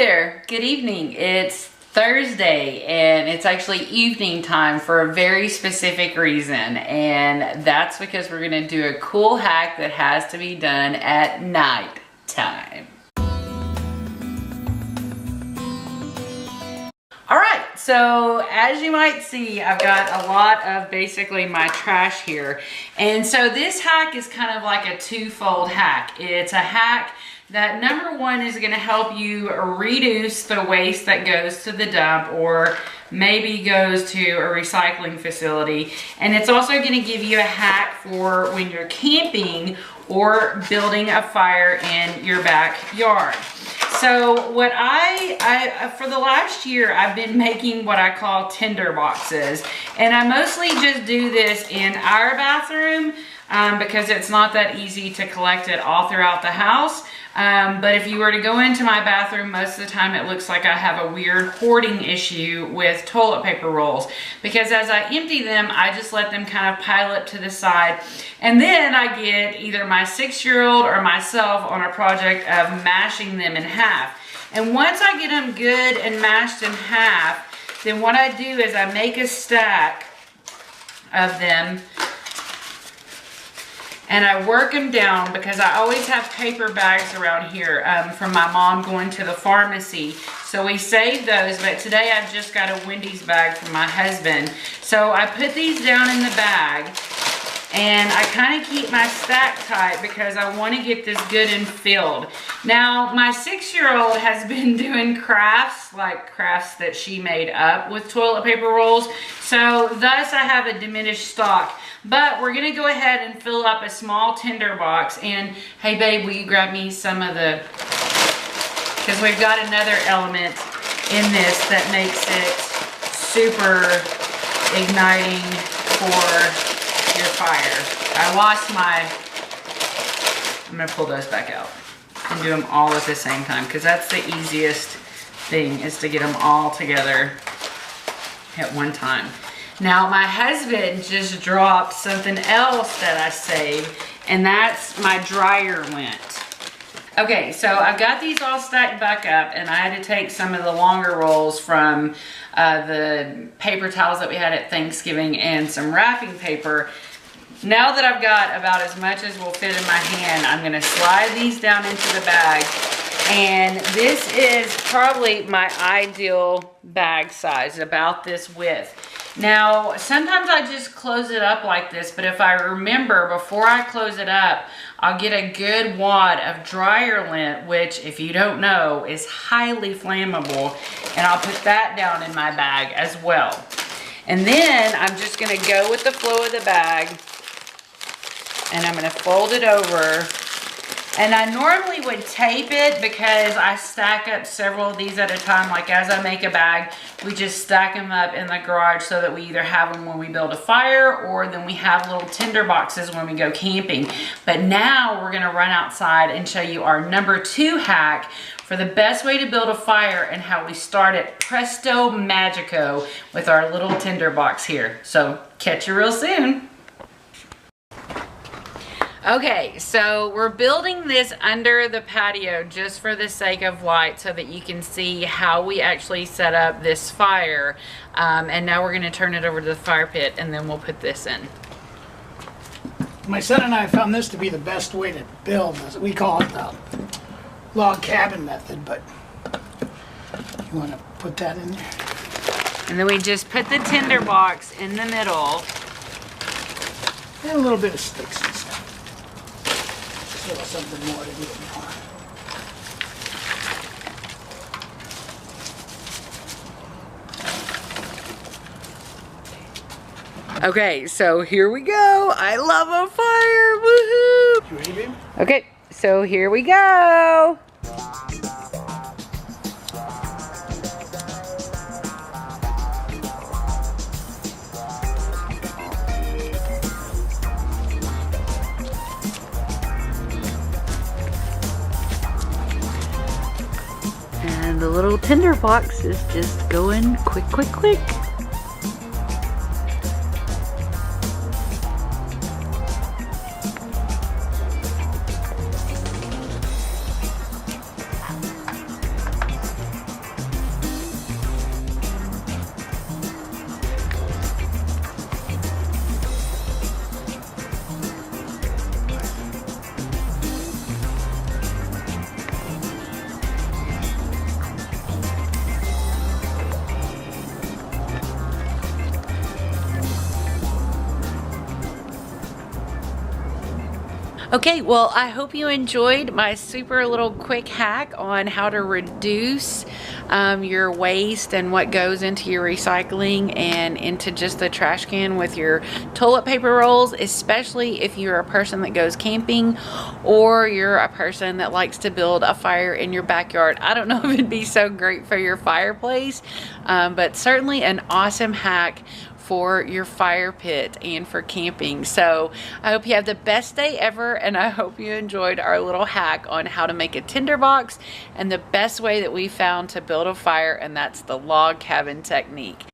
there, good evening. It's Thursday and it's actually evening time for a very specific reason, and that's because we're gonna do a cool hack that has to be done at night time. All right, so as you might see, I've got a lot of basically my trash here. And so this hack is kind of like a twofold hack. It's a hack that number one is gonna help you reduce the waste that goes to the dump or maybe goes to a recycling facility. And it's also gonna give you a hack for when you're camping or building a fire in your backyard. So what for the last year, I've been making what I call Tinderboxes. And I mostly just do this in our bathroom because it's not that easy to collect it all throughout the house. But if you were to go into my bathroom, most of the time it looks like I have a weird hoarding issue with toilet paper rolls. Because as I empty them, I just let them kind of pile up to the side. And then I get either my 6-year-old or myself on a project of mashing them in half. And once I get them good and mashed in half, then what I do is I make a stack of them and I work them down because I always have paper bags around here from my mom going to the pharmacy. So we save those, but today I've just got a Wendy's bag from my husband. So I put these down in the bag and I kind of keep my stack tight because I want to get this good and filled. Now, my 6-year-old has been doing crafts, like crafts that she made up with toilet paper rolls. So thus I have a diminished stock. But we're gonna go ahead and fill up a small Tinderbox. And hey babe, will you grab me some of the, because we've got another element in this that makes it super igniting for your fire. I lost my, I'm gonna pull those back out and do them all at the same time because that's the easiest thing, is to get them all together at one time. Now my husband just dropped something else that I saved, and that's my dryer lint. Okay, so I've got these all stacked back up, and I had to take some of the longer rolls from the paper towels that we had at Thanksgiving and some wrapping paper. Now that I've got about as much as will fit in my hand, I'm gonna slide these down into the bag. And this is probably my ideal bag size, about this width. Now, sometimes I just close it up like this, but if I remember, before I close it up, I'll get a good wad of dryer lint, which, if you don't know, is highly flammable, and I'll put that down in my bag as well. And then I'm just gonna go with the flow of the bag, and I'm gonna fold it over. And I normally would tape it because I stack up several of these at a time. Like as I make a bag, we just stack them up in the garage so that we either have them when we build a fire, or then we have little tinder boxes when we go camping. But now we're gonna run outside and show you our number 2 hack for the best way to build a fire and how we start it presto magico with our little tinder box here. So catch you real soon. Okay, so we're building this under the patio just for the sake of light so that you can see how we actually set up this fire. And now we're going to turn it over to the fire pit and then we'll put this in. My son and I found this to be the best way to build this. We call it the log cabin method, but you want to put that in there? And then we just put the tinder box in the middle. And a little bit of sticks and stuff. Something more to do now. Okay, so here we go. I love a fire. Woohoo! You ready, babe? Okay, so here we go. And the little tinder box is just going quick, quick, quick. Okay, well, I hope you enjoyed my super little quick hack on how to reduce your waste and what goes into your recycling and into just the trash can with your toilet paper rolls, especially if you're a person that goes camping or you're a person that likes to build a fire in your backyard. I don't know if it'd be so great for your fireplace, but certainly an awesome hack for your fire pit and for camping. So I hope you have the best day ever, and I hope you enjoyed our little hack on how to make a tinderbox and the best way that we found to build a fire, and that's the log cabin technique.